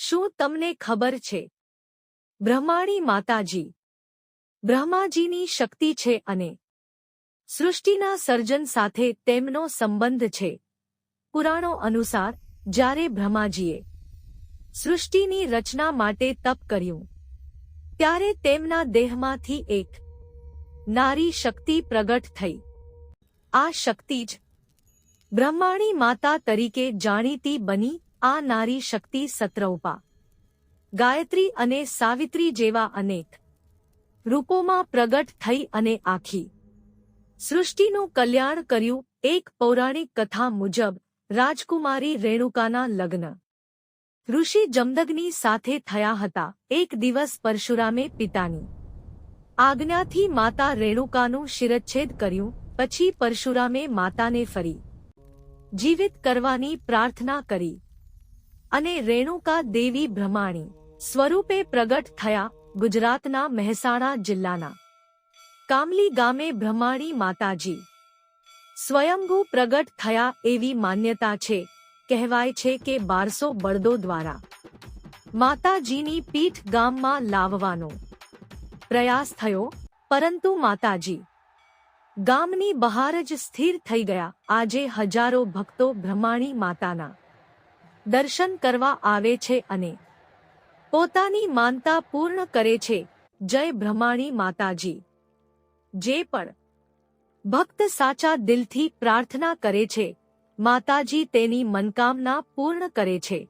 શું તમને ખબર છે? બ્રહ્માણી માતાજી બ્રહ્માજીની શક્તિ છે અને સૃષ્ટિના સર્જન સાથે તેમનો સંબંધ છે. પુરાણો અનુસાર જ્યારે બ્રહ્માજીએ સૃષ્ટિની રચના માટે તપ કર્યું ત્યારે તેમના દેહમાંથી એક નારી શક્તિ પ્રગટ થઈ. આ શક્તિ જ બ્રહ્માણી માતા તરીકે જાણીતી બની. આ નારી શક્તિ સતરૌપા, ગાયત્રી અને સાવિત્રી જેવા અનેક રૂપોમાં પ્રગટ થઈ અને આખી સૃષ્ટિનું કલ્યાણ કર્યું. એક પૌરાણિક કથા મુજબ રાજકુમારી રેણુકાના લગ્ન ઋષિ જમદગ્નિ સાથે થયા હતા. એક દિવસ પરશુરામે પિતાની આજ્ઞાથી માતા રેણુકાનું શિરચ્છેદ કર્યું. પછી પરશુરામે માતાને ફરી જીવિત કરવાની પ્રાર્થના કરી અને રેણુકા દેવી બ્રહ્માણી સ્વરૂપે પ્રગટ થયા. ગુજરાતના મહેસાણા જિલ્લાના કામલી ગામે બ્રહ્માણી માતાજી સ્વયંભૂ પ્રગટ થયા એવી માન્યતા છે. કહેવાય છે કે 1200 બળદો દ્વારા માતાજીની પીઠ ગામમાં લાવવાનો પ્રયાસ થયો, પરંતુ માતાજી ગામની બહાર જ સ્થિર થઈ ગયા. આજે હજારો ભક્તો બ્રહ્માણી માતાના દર્શન કરવા આવે છે અને પોતાની માનતા પૂર્ણ કરે છે. જય બ્રહ્માણી માતાજી. જે પણ ભક્ત સાચા દિલથી પ્રાર્થના કરે છે, માતાજી તેની મનકામના પૂર્ણ કરે છે.